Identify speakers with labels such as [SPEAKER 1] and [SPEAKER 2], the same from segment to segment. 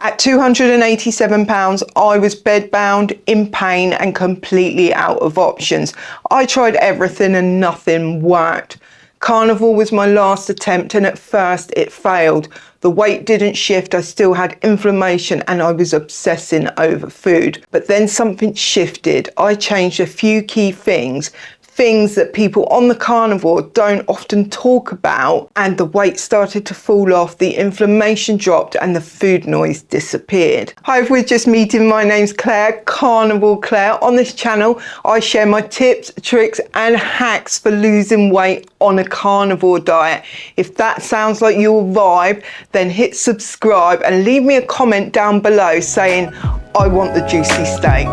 [SPEAKER 1] At 287 pounds, I was bedbound, in pain and completely out of options. I tried everything and nothing worked. Carnivore was my last attempt and at first it failed. The weight didn't shift, I still had inflammation and I was obsessing over food. But then something shifted. I changed a few key things that people on the carnivore don't often talk about, and the weight started to fall off, the inflammation dropped and the food noise disappeared. Hi, if we're just meeting, my name's Claire, Carnivore Claire. On this channel I share my tips, tricks and hacks for losing weight on a carnivore diet. If that sounds like your vibe, then hit subscribe and leave me a comment down below saying I want the juicy steak.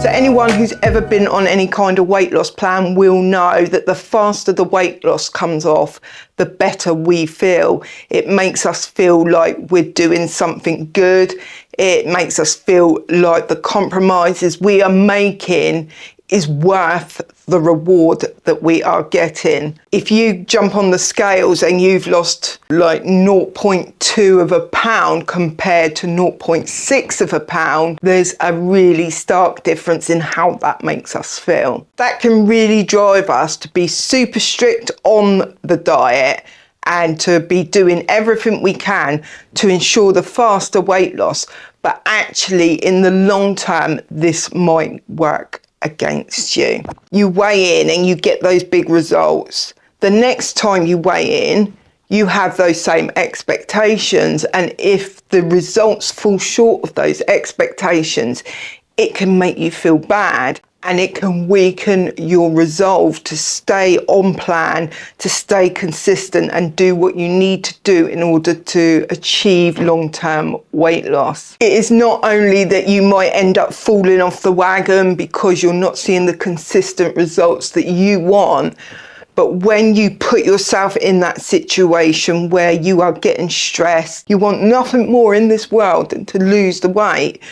[SPEAKER 1] So anyone who's ever been on any kind of weight loss plan will know that the faster the weight loss comes off, the better we feel. It makes us feel like we're doing something good. It makes us feel like the compromises we are making is worth the reward that we are getting. If you jump on the scales and you've lost like 0.2 of a pound compared to 0.6 of a pound, there's a really stark difference in how that makes us feel. That can really drive us to be super strict on the diet and to be doing everything we can to ensure the faster weight loss. But actually, in the long term, this might work against you. You weigh in and you get those big results. The next time you weigh in, you have those same expectations, and if the results fall short of those expectations, it can make you feel bad and it can weaken your resolve to stay on plan, to stay consistent and do what you need to do in order to achieve long-term weight loss. It is not only that you might end up falling off the wagon because you're not seeing the consistent results that you want, but when you put yourself in that situation where you are getting stressed, you want nothing more in this world than to lose the weight.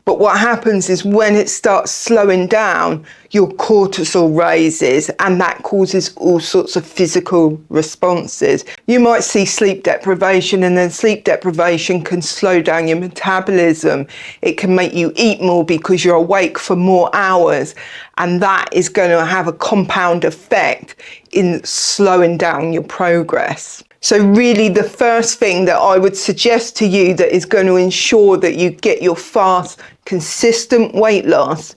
[SPEAKER 1] But what happens is when it starts slowing down, your cortisol raises and that causes all sorts of physical responses. You might see sleep deprivation, and then sleep deprivation can slow down your metabolism. It can make you eat more because you're awake for more hours, and that is going to have a compound effect in slowing down your progress. So really the first thing that I would suggest to you that is going to ensure that you get your fast, consistent weight loss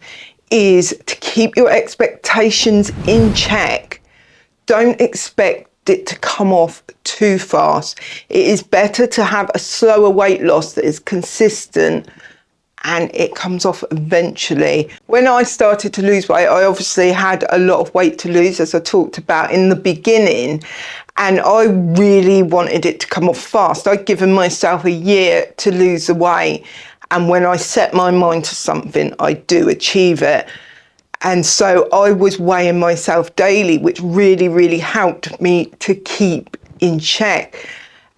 [SPEAKER 1] is to keep your expectations in check. Don't expect it to come off too fast. It is better to have a slower weight loss that is consistent and it comes off eventually. When I started to lose weight, I obviously had a lot of weight to lose, as I talked about in the beginning, and I really wanted it to come off fast. I'd given myself a year to lose the weight, and when I set my mind to something, I do achieve it. And so I was weighing myself daily, which really, really helped me to keep in check.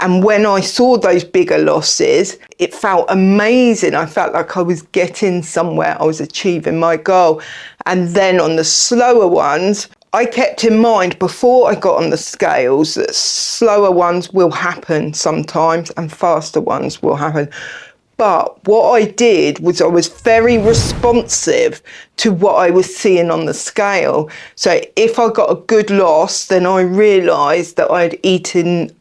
[SPEAKER 1] And when I saw those bigger losses, it felt amazing. I felt like I was getting somewhere. I was achieving my goal. And then on the slower ones, I kept in mind before I got on the scales that slower ones will happen sometimes and faster ones will happen. But what I did was I was very responsive to what I was seeing on the scale. So if I got a good loss, then I realised that I'd eaten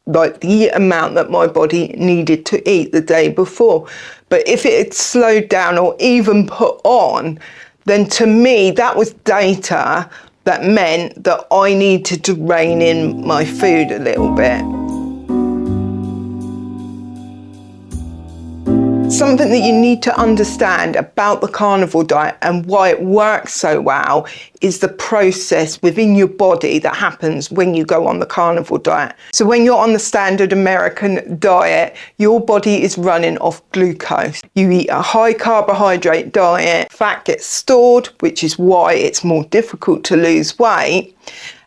[SPEAKER 1] like the amount that my body needed to eat the day before. But if it had slowed down or even put on, then to me that was data that meant that I needed to rein in my food a little bit. Something that you need to understand about the carnivore diet and why it works so well is the process within your body that happens when you go on the carnivore diet. So when you're on the standard American diet, your body is running off glucose. You eat a high carbohydrate diet, fat gets stored, which is why it's more difficult to lose weight.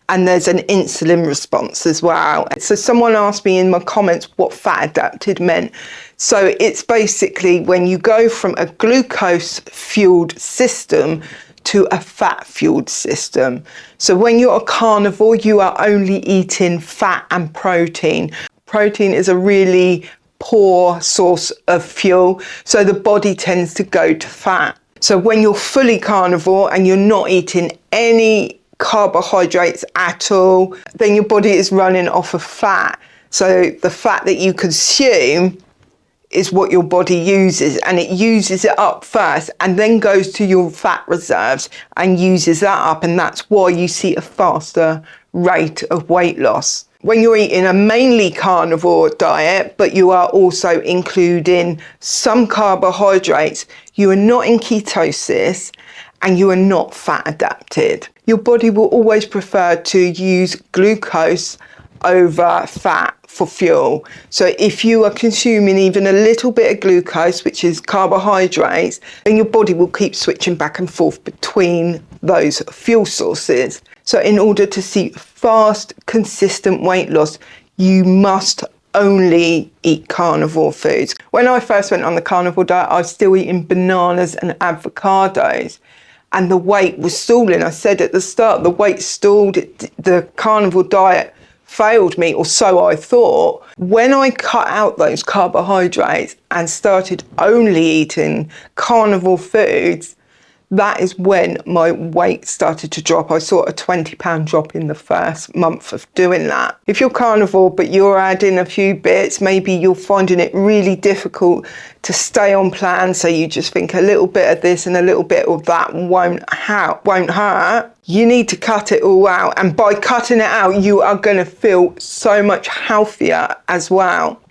[SPEAKER 1] And there's an insulin response as well. So someone asked me in my comments what fat adapted meant. So it's basically when you go from a glucose fueled system to a fat-fueled system. So when you're a carnivore, you are only eating fat and protein. Protein is a really poor source of fuel, so the body tends to go to fat. So when you're fully carnivore and you're not eating any carbohydrates at all, then your body is running off of fat. So the fat that you consume is what your body uses, and it uses it up first and then goes to your fat reserves and uses that up, and that's why you see a faster rate of weight loss. When you're eating a mainly carnivore diet, but you are also including some carbohydrates, you are not in ketosis and you are not fat adapted. Your body will always prefer to use glucose over fat for fuel. So if you are consuming even a little bit of glucose, which is carbohydrates, then your body will keep switching back and forth between those fuel sources. So in order to see fast, consistent weight loss, you must only eat carnivore foods. When I first went on the carnivore diet, I was still eating bananas and avocados, and the weight was stalling. I said at the start, the weight stalled. The carnivore diet failed me, or so I thought. When I cut out those carbohydrates and started only eating carnivore foods, that is when my weight started to drop. I saw a 20-pound drop in the first month of doing that. If you're carnivore but you're adding a few bits, maybe you're finding it really difficult to stay on plan, so you just think a little bit of this and a little bit of that won't hurt. You need to cut it all out, and by cutting it out, you are going to feel so much healthier as well.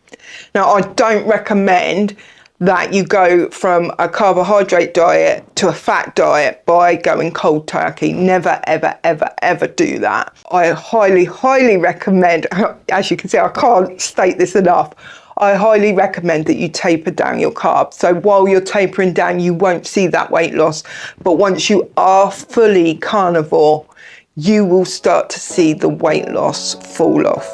[SPEAKER 1] Now, I don't recommend that you go from a carbohydrate diet to a fat diet by going cold turkey. Never, ever, ever, ever do that. I highly, highly recommend, as you can see, I can't state this enough, I highly recommend that you taper down your carbs. So while you're tapering down, you won't see that weight loss. But once you are fully carnivore, you will start to see the weight loss fall off.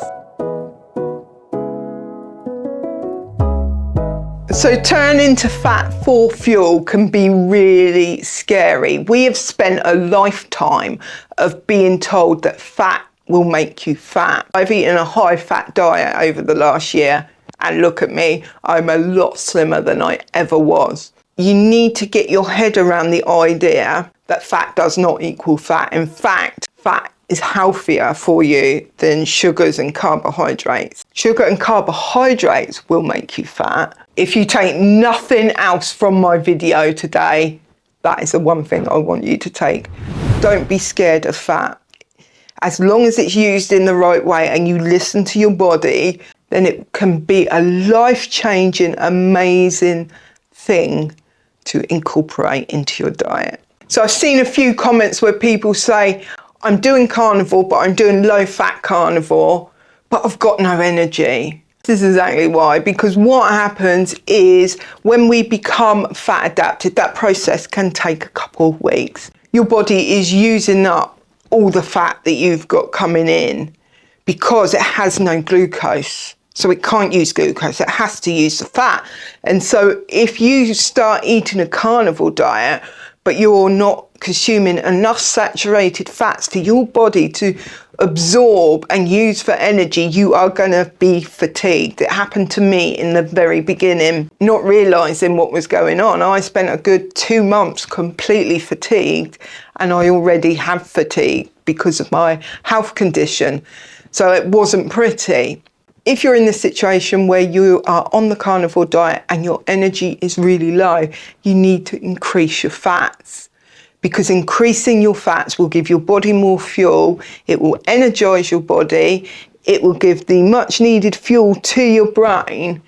[SPEAKER 1] So turning to fat for fuel can be really scary. We have spent a lifetime of being told that fat will make you fat. I've eaten a high fat diet over the last year, and look at me, I'm a lot slimmer than I ever was. You need to get your head around the idea that fat does not equal fat. In fact, fat is healthier for you than sugars and carbohydrates. Sugar and carbohydrates will make you fat. If you take nothing else from my video today, that is the one thing I want you to take. Don't be scared of fat. As long as it's used in the right way and you listen to your body, then it can be a life-changing, amazing thing to incorporate into your diet. So I've seen a few comments where people say, I'm doing carnivore, but I'm doing low-fat carnivore, but I've got no energy. This is exactly why, because what happens is when we become fat adapted, that process can take a couple of weeks. Your body is using up all the fat that you've got coming in because it has no glucose. So it can't use glucose, it has to use the fat. And so if you start eating a carnivore diet, but you're not consuming enough saturated fats for your body to absorb and use for energy, you are going to be fatigued. It happened to me in the very beginning, not realizing what was going on. I spent a good 2 months completely fatigued, and I already have fatigue because of my health condition. So it wasn't pretty. If you're in this situation where you are on the carnivore diet and your energy is really low, you need to increase your fats, because increasing your fats will give your body more fuel. It will energize your body. It will give the much needed fuel to your brain,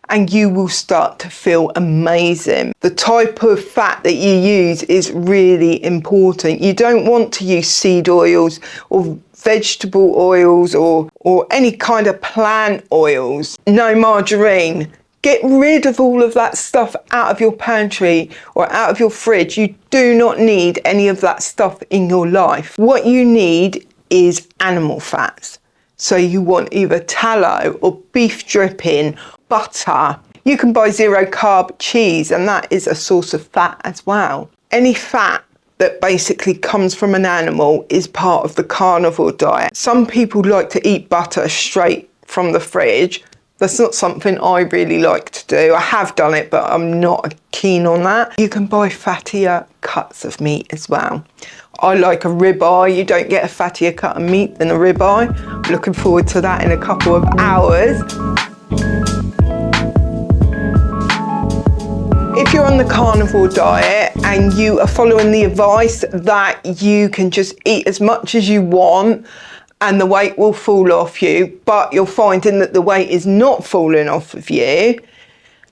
[SPEAKER 1] and you will start to feel amazing. The type of fat that you use is really important. You don't want to use seed oils or vegetable oils or any kind of plant oils. No margarine. Get rid of all of that stuff out of your pantry or out of your fridge. You do not need any of that stuff in your life. What you need is animal fats. So you want either tallow or beef dripping, butter. You can buy zero carb cheese, and that is a source of fat as well. Any fat that basically comes from an animal is part of the carnivore diet. Some people like to eat butter straight from the fridge. That's not something I really like to do. I have done it, but I'm not keen on that. You can buy fattier cuts of meat as well. I like a ribeye. You don't get a fattier cut of meat than a ribeye. I'm looking forward to that in a couple of hours. If you're on the carnivore diet and you are following the advice that you can just eat as much as you want and the weight will fall off you, but you're finding that the weight is not falling off of you,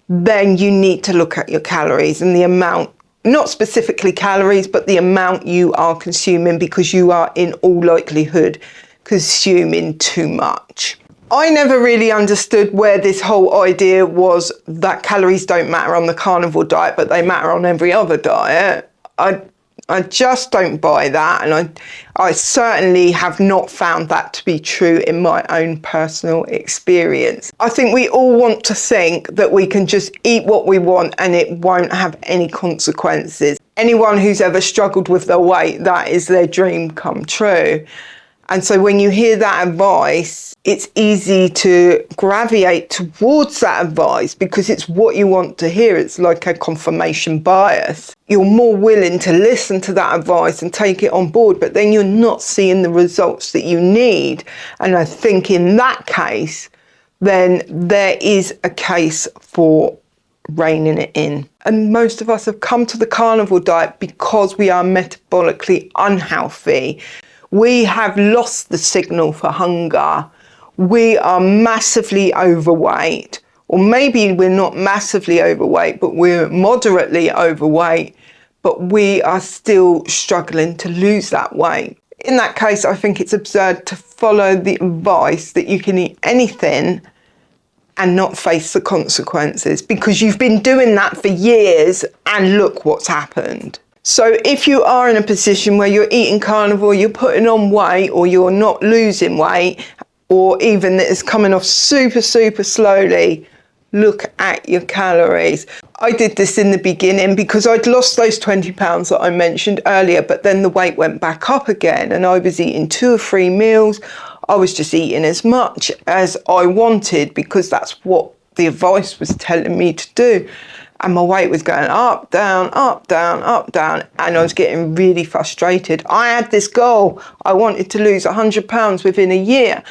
[SPEAKER 1] then you need to look at your calories and the amount, not specifically calories, but the amount you are consuming, because you are in all likelihood consuming too much. I never really understood where this whole idea was that calories don't matter on the carnivore diet, but they matter on every other diet. I just don't buy that, and I certainly have not found that to be true in my own personal experience. I think we all want to think that we can just eat what we want and it won't have any consequences. Anyone who's ever struggled with their weight, that is their dream come true. And so when you hear that advice, it's easy to gravitate towards that advice because it's what you want to hear. It's like a confirmation bias. You're more willing to listen to that advice and take it on board, but then you're not seeing the results that you need. And I think in that case, then there is a case for reining it in. And most of us have come to the carnivore diet because we are metabolically unhealthy. We have lost the signal for hunger. We are massively overweight, or maybe we're not massively overweight, but we're moderately overweight, but we are still struggling to lose that weight. In that case, I think it's absurd to follow the advice that you can eat anything and not face the consequences, because you've been doing that for years and look what's happened. So if you are in a position where you're eating carnivore, you're putting on weight, or you're not losing weight, or even that it's coming off super, super slowly, look at your calories. I did this in the beginning because I'd lost those 20 pounds that I mentioned earlier, but then the weight went back up again and I was eating 2 or 3 meals. I was just eating as much as I wanted because that's what the advice was telling me to do. And my weight was going up, down, up, down, up, down. And I was getting really frustrated. I had this goal. I wanted to lose 100 pounds within a year.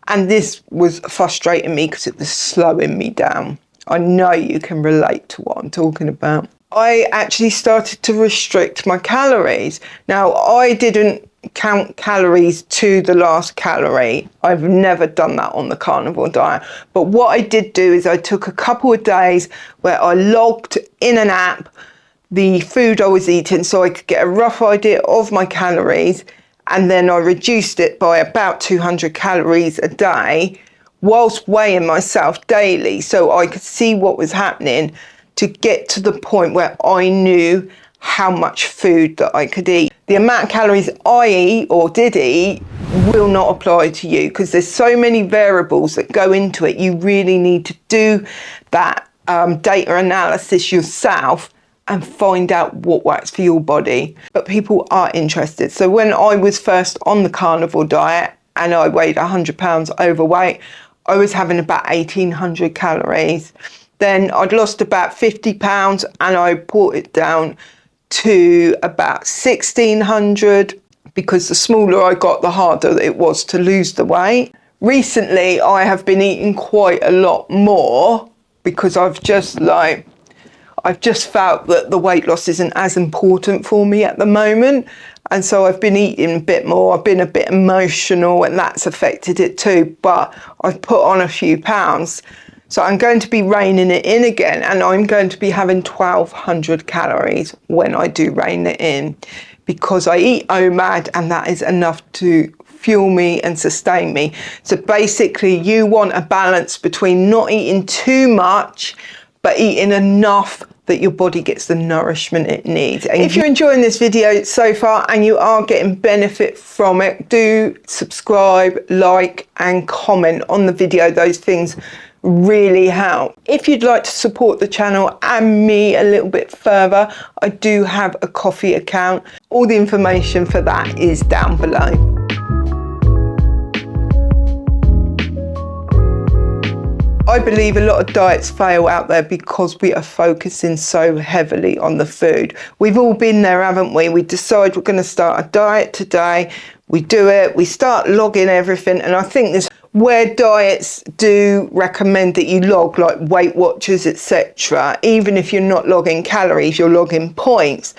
[SPEAKER 1] And this was frustrating me because it was slowing me down. I know you can relate to what I'm talking about. I actually started to restrict my calories. Now, I didn't count calories to the last calorie. I've never done that on the carnivore diet. But what I did do is I took a couple of days where I logged in an app the food I was eating so I could get a rough idea of my calories, and then I reduced it by about 200 calories a day whilst weighing myself daily so I could see what was happening to get to the point where I knew how much food that I could eat. The amount of calories I eat or did eat will not apply to you because there's so many variables that go into it. You really need to do that data analysis yourself and find out what works for your body. But people are interested. So when I was first on the carnivore diet and I weighed 100 pounds overweight, I was having about 1,800 calories. Then I'd lost about 50 pounds and I brought it down to about 1,600 because the smaller I got, the harder it was to lose the weight. Recently, I have been eating quite a lot more because I've just felt that the weight loss isn't as important for me at the moment. And so I've been eating a bit more. I've been a bit emotional and that's affected it too. But I've put on a few pounds. So I'm going to be reining it in again, and I'm going to be having 1,200 calories when I do rein it in because I eat OMAD and that is enough to fuel me and sustain me. So basically you want a balance between not eating too much but eating enough that your body gets the nourishment it needs. And if you're enjoying this video so far and you are getting benefit from it, do subscribe, like and comment on the video. Those things really help. If you'd like to support the channel and me a little bit further, I do have a coffee account. All the information for that is down below. I believe a lot of diets fail out there because we are focusing so heavily on the food. We've all been there, haven't we? We decide we're going to start a diet today. We do it. We start logging everything. And I think this where diets do recommend that you log, like Weight Watchers, etc. Even if you're not logging calories, you're logging points.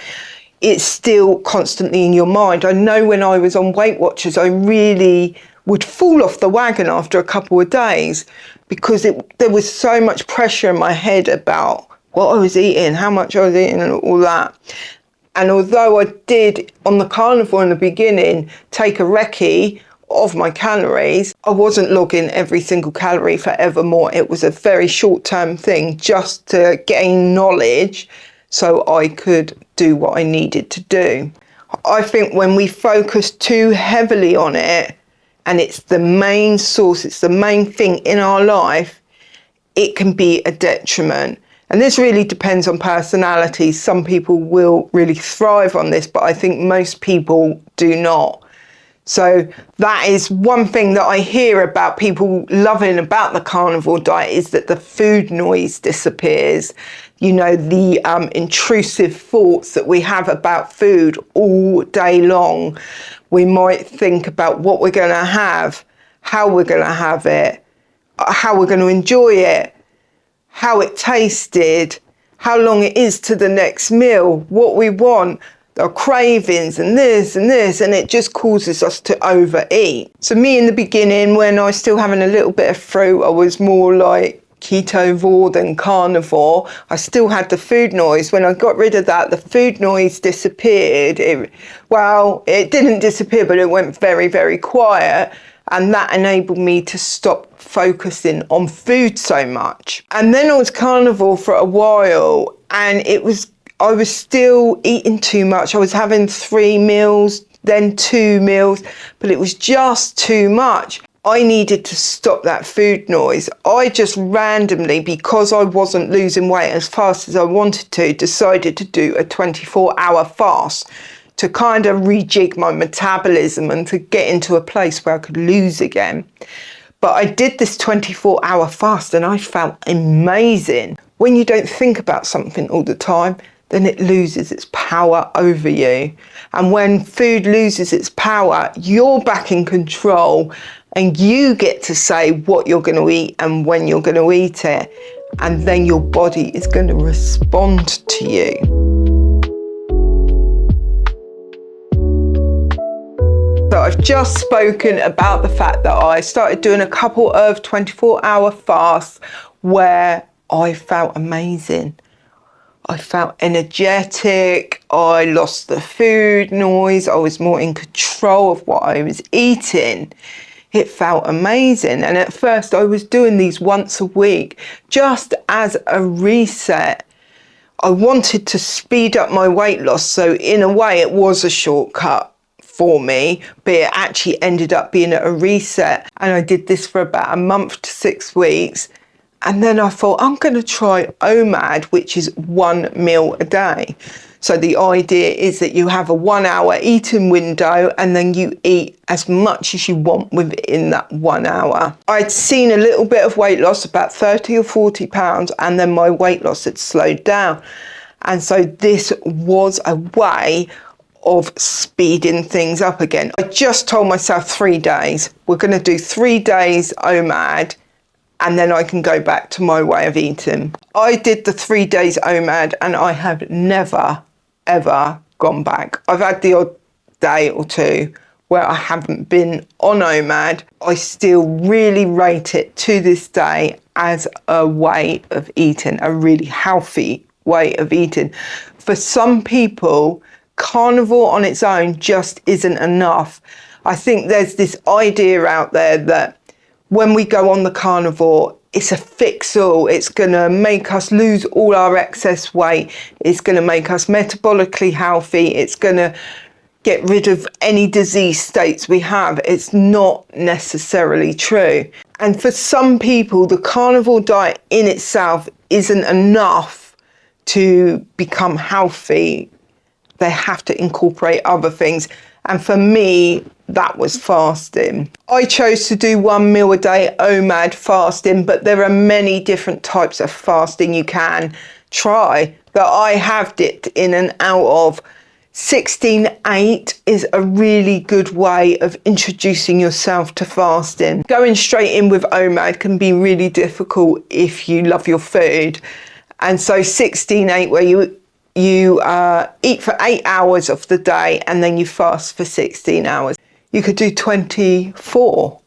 [SPEAKER 1] It's still constantly in your mind. I know when I was on Weight Watchers, I really would fall off the wagon after a couple of days, because there was so much pressure in my head about what I was eating, how much I was eating and all that. And although I did on the Carnivore in the beginning take a recce of my calories, I wasn't logging every single calorie forevermore. It was a very short-term thing just to gain knowledge so I could do what I needed to do. I think when we focus too heavily on it, and it's the main source, it's the main thing in our life, it can be a detriment. And this really depends on personality. Some people will really thrive on this, but I think most people do not. So that is one thing that I hear about people loving about the carnivore diet, is that the food noise disappears. You know, the intrusive thoughts that we have about food all day long. We might think about what we're going to have, how we're going to have it, how we're going to enjoy it, how it tasted, how long it is to the next meal, what we want, our cravings and this, and it just causes us to overeat. So me in the beginning, when I was still having a little bit of fruit, I was more like ketovore than carnivore. I still had the food noise. When I got rid of that, the food noise disappeared. It didn't disappear, but it went very, very quiet. And that enabled me to stop focusing on food so much. And then I was carnivore for a while, and I was still eating too much. I was having 3 meals, then 2 meals, but it was just too much. I needed to stop that food noise. I just randomly, because I wasn't losing weight as fast as I wanted to, decided to do a 24-hour fast to kind of rejig my metabolism and to get into a place where I could lose again. But I did this 24-hour fast and I felt amazing. When you don't think about something all the time, then it loses its power over you. And when food loses its power, you're back in control and you get to say what you're going to eat and when you're going to eat it. And then your body is going to respond to you. So I've just spoken about the fact that I started doing a couple of 24-hour fasts where I felt amazing. I felt energetic, I lost the food noise, I was more in control of what I was eating. It felt amazing. And at first I was doing these once a week just as a reset. I wanted to speed up my weight loss, so in a way it was a shortcut for me, but it actually ended up being a reset. And I did this for about a month to 6 weeks. And then I thought, I'm going to try OMAD, which is 1 meal a day. So the idea is that you have a 1-hour eating window and then you eat as much as you want within that 1 hour. I'd seen a little bit of weight loss, about 30 or 40 pounds, and then my weight loss had slowed down. And so this was a way of speeding things up again. I just told myself 3 days. We're going to do 3 days OMAD, and then I can go back to my way of eating. I did the 3 days OMAD and I have never, ever gone back. I've had the odd day or two where I haven't been on OMAD. I still really rate it to this day as a way of eating, a really healthy way of eating. For some people, carnivore on its own just isn't enough. I think there's this idea out there that when we go on the carnivore, it's a fix-all. It's going to make us lose all our excess weight. It's going to make us metabolically healthy. It's going to get rid of any disease states we have. It's not necessarily true. And for some people, the carnivore diet in itself isn't enough to become healthy. They have to incorporate other things. And for me, that was fasting. I chose to do 1 meal a day OMAD fasting, but there are many different types of fasting you can try that I have dipped in and out of. 16-8 is a really good way of introducing yourself to fasting. Going straight in with OMAD can be really difficult if you love your food. And so 16-8, where you eat for 8 hours of the day and then you fast for 16 hours. You could do 24.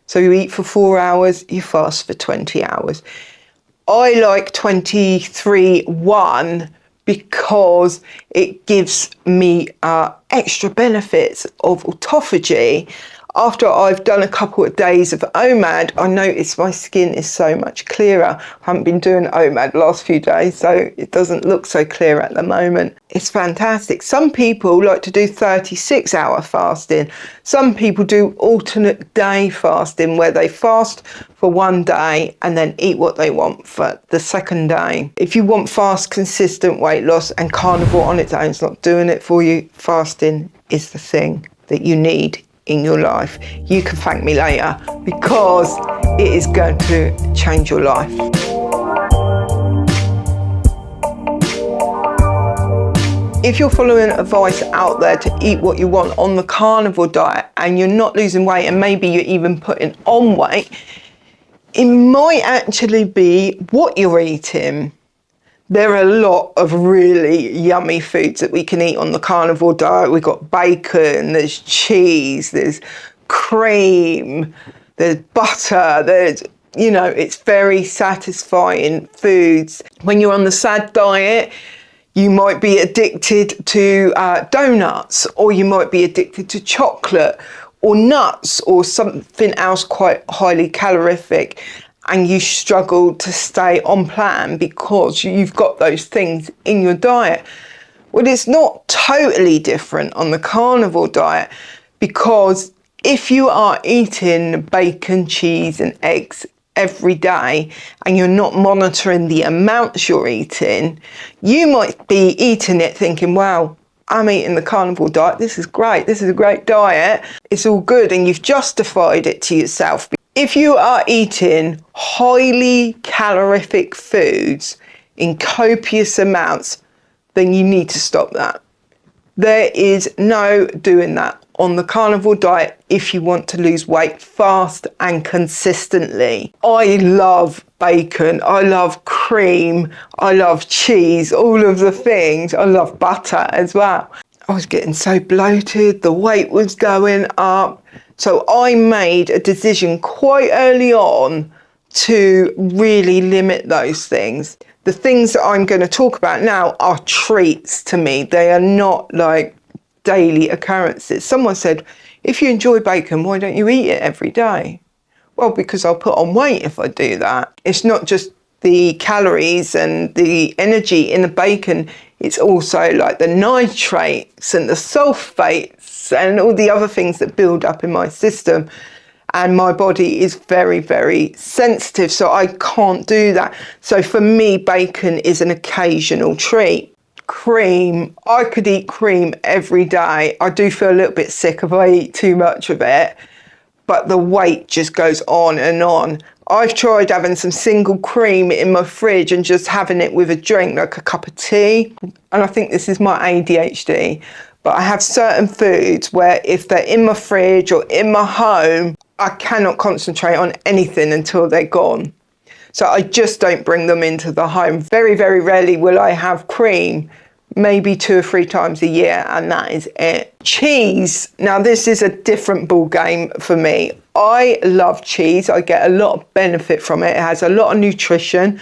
[SPEAKER 1] So you eat for 4 hours, you fast for 20 hours. I like 23-1 because it gives me extra benefits of autophagy. After I've done a couple of days of OMAD, I notice my skin is so much clearer. I haven't been doing OMAD the last few days, so it doesn't look so clear at the moment. It's fantastic. Some people like to do 36-hour fasting. Some people do alternate day fasting, where they fast for one day and then eat what they want for the second day. If you want fast, consistent weight loss, and carnivore on its own is not doing it for you, fasting is the thing that you need in your life. You can thank me later, because it is going to change your life. If you're following advice out there to eat what you want on the carnivore diet and you're not losing weight, and maybe you're even putting on weight, it might actually be what you're eating. There are a lot of really yummy foods that we can eat on the carnivore diet. We've got bacon, there's cheese, there's cream, there's butter, there's, you know, it's very satisfying foods. When you're on the SAD diet, you might be addicted to donuts, or you might be addicted to chocolate or nuts or something else quite highly calorific, and you struggle to stay on plan because you've got those things in your diet. Well, it's not totally different on the carnivore diet, because if you are eating bacon, cheese and eggs every day and you're not monitoring the amounts you're eating, you might be eating it thinking, wow, I'm eating the carnivore diet, this is great, this is a great diet, it's all good, and you've justified it to yourself. If you are eating highly calorific foods in copious amounts, then you need to stop that. There is no doing that on the carnivore diet if you want to lose weight fast and consistently. I love bacon, I love cream, I love cheese, all of the things. I love butter as well. I was getting so bloated, the weight was going up. So I made a decision quite early on to really limit those things. The things that I'm going to talk about now are treats to me. They are not like daily occurrences. Someone said, if you enjoy bacon, why don't you eat it every day? Well, because I'll put on weight if I do that. It's not just the calories and the energy in the bacon, it's also like the nitrates and the sulfates and all the other things that build up in my system. And my body is very, very sensitive, so I can't do that. So for me, bacon is an occasional treat. Cream, I could eat cream every day. I do feel a little bit sick if I eat too much of it, but the weight just goes on and on. I've tried having some single cream in my fridge and just having it with a drink, like a cup of tea. And I think this is my ADHD, but I have certain foods where if they're in my fridge or in my home, I cannot concentrate on anything until they're gone. So I just don't bring them into the home. Very, very rarely will I have cream, maybe 2 or 3 times a year, and that is it. Cheese, now this is a different ball game for me. I love cheese. I get a lot of benefit from it. It has a lot of nutrition,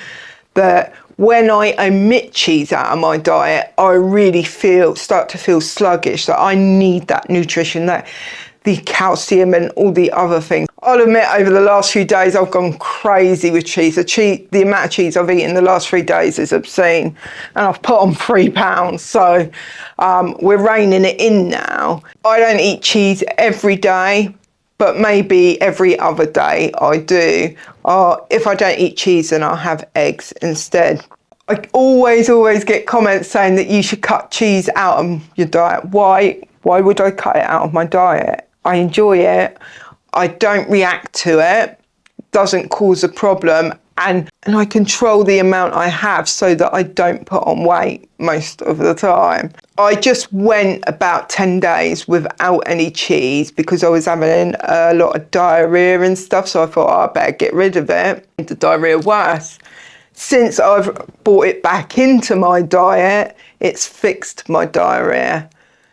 [SPEAKER 1] but when I omit cheese out of my diet, I really start to feel sluggish. So I need that nutrition, the calcium and all the other things. I'll admit, over the last few days, I've gone crazy with cheese. The amount of cheese I've eaten the last 3 days is obscene, and I've put on 3 pounds. So we're reining it in now. I don't eat cheese every day, but maybe every other day I do. Or if I don't eat cheese, then I'll have eggs instead. I always get comments saying that you should cut cheese out of your diet. Why would I cut it out of my diet? I enjoy it. I don't react to it. Doesn't cause a problem. And I control the amount I have so that I don't put on weight most of the time. I just went about 10 days without any cheese because I was having a lot of diarrhea and stuff. So I thought, oh, I better get rid of it. Made the diarrhea worse. Since I've brought it back into my diet, it's fixed my diarrhea.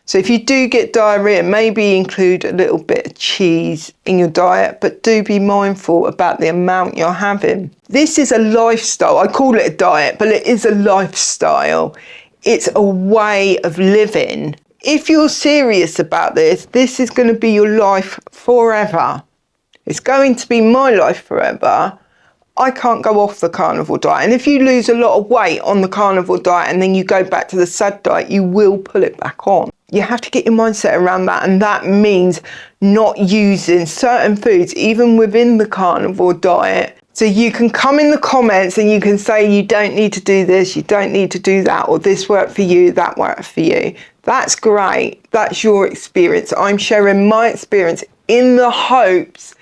[SPEAKER 1] So if you do get diarrhea, maybe include a little bit of cheese in your diet, but do be mindful about the amount you're having. This is a lifestyle. I call it a diet, but it is a lifestyle. It's a way of living. If you're serious about this, this is going to be your life forever. It's going to be my life forever. I can't go off the carnivore diet. And if you lose a lot of weight on the carnivore diet and then you go back to the SAD diet, you will pull it back on. You have to get your mindset around that, and that means not using certain foods, even within the carnivore diet. So you can come in the comments and you can say you don't need to do this, you don't need to do that, or this worked for you, that worked for you. That's great. That's your experience. I'm sharing my experience in the hopes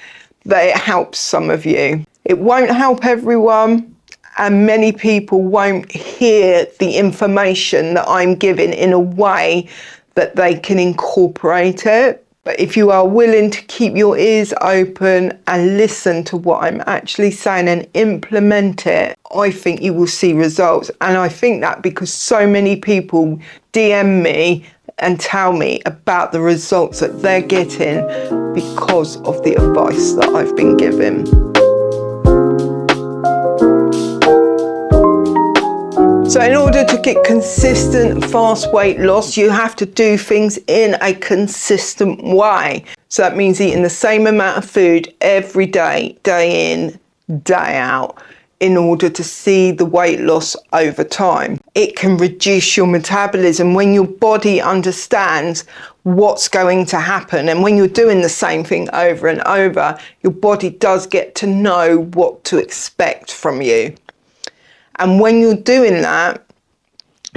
[SPEAKER 1] that it helps some of you. It won't help everyone, and many people won't hear the information that I'm giving in a way that they can incorporate it. But if you are willing to keep your ears open and listen to what I'm actually saying and implement it, I think you will see results. And I think that because so many people DM me and tell me about the results that they're getting because of the advice that I've been given. So in order to get consistent, fast weight loss, you have to do things in a consistent way. So that means eating the same amount of food every day, day in, day out, in order to see the weight loss over time. It can reduce your metabolism when your body understands what's going to happen. And when you're doing the same thing over and over, your body does get to know what to expect from you. And when you're doing that,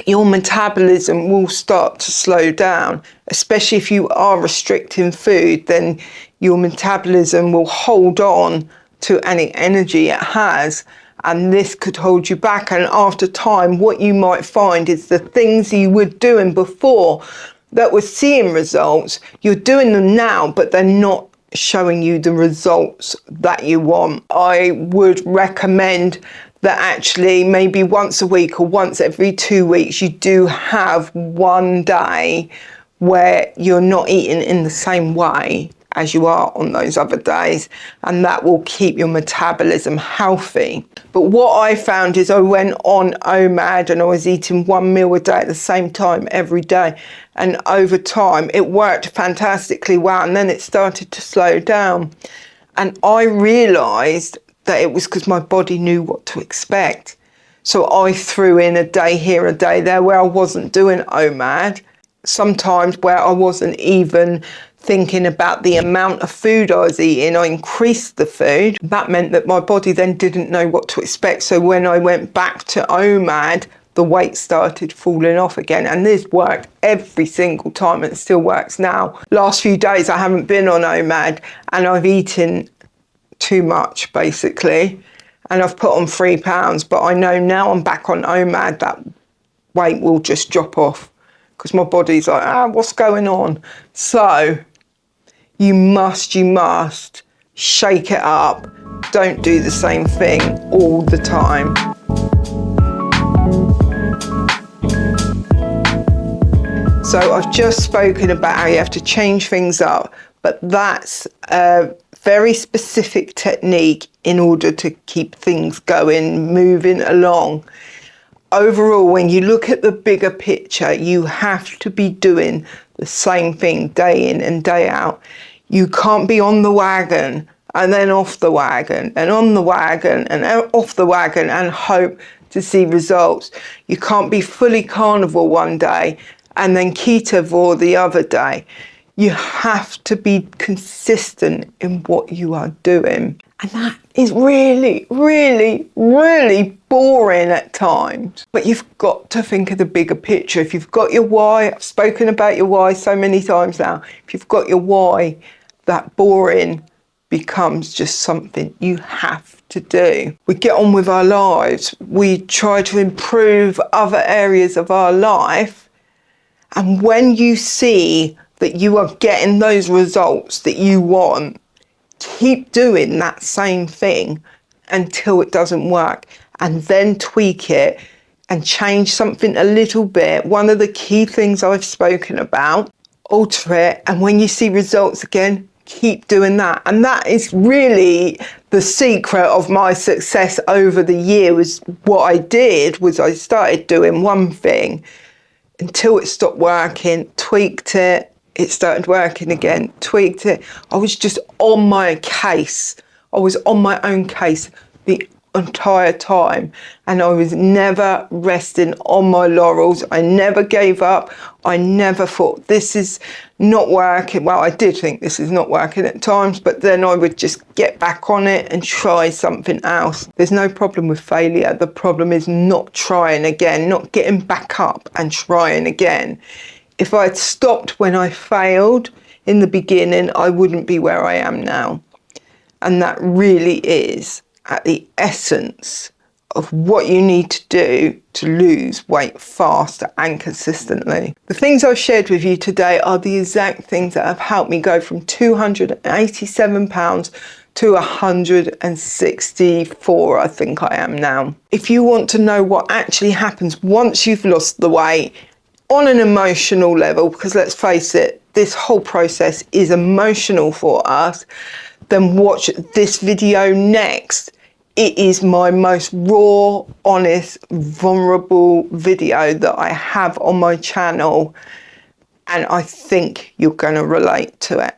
[SPEAKER 1] your metabolism will start to slow down, especially if you are restricting food, then your metabolism will hold on to any energy it has, and this could hold you back. And after time, what you might find is the things you were doing before that were seeing results, you're doing them now, but they're not showing you the results that you want. I would recommend that actually maybe once a week or once every 2 weeks, you do have one day where you're not eating in the same way as you are on those other days, and that will keep your metabolism healthy. But what I found is I went on OMAD and I was eating one meal a day at the same time every day, and over time it worked fantastically well, and then it started to slow down, and I realized that it was because my body knew what to expect. So I threw in a day here, a day there where I wasn't doing OMAD, sometimes where I wasn't even thinking about the amount of food I was eating. I increased the food. That meant that my body then didn't know what to expect. So when I went back to OMAD, the weight started falling off again. And this worked every single time, and it still works now. Last few days I haven't been on OMAD and I've eaten too much basically, and I've put on 3 pounds, but I know now I'm back on OMAD that weight will just drop off because my body's like, what's going on? So you must shake it up. Don't do the same thing all the time. So I've just spoken about how you have to change things up, but that's a very specific technique in order to keep things going, moving along. Overall, when you look at the bigger picture, you have to be doing the same thing day in and day out. You can't be on the wagon and then off the wagon and on the wagon and off the wagon and hope to see results. You can't be fully carnivore one day and then ketovore the other day. You have to be consistent in what you are doing. And that is really, really, really boring at times. But you've got to think of the bigger picture. If you've got your why, I've spoken about your why so many times now. If you've got your why, that boring becomes just something you have to do. We get on with our lives. We try to improve other areas of our life. And when you see that you are getting those results that you want, keep doing that same thing until it doesn't work, and then tweak it and change something a little bit. One of the key things I've spoken about, alter it, and when you see results again, keep doing that. And that is really the secret of my success over the year. Was what I did was I started doing one thing until it stopped working, tweaked it, it started working again, tweaked it. I was just on my case. I was on my own case the entire time, and I was never resting on my laurels. I never gave up. I never thought this is not working. Well, I did think this is not working at times, but then I would just get back on it and try something else. There's no problem with failure. The problem is not trying again, not getting back up and trying again. If I had stopped when I failed in the beginning, I wouldn't be where I am now. And that really is at the essence of what you need to do to lose weight fast and consistently. The things I've shared with you today are the exact things that have helped me go from 287 pounds to 164, I think I am now. If you want to know what actually happens once you've lost the weight on an emotional level, because let's face it, this whole process is emotional for us, then watch this video next. It is my most raw, honest, vulnerable video that I have on my channel, and I think you're going to relate to it.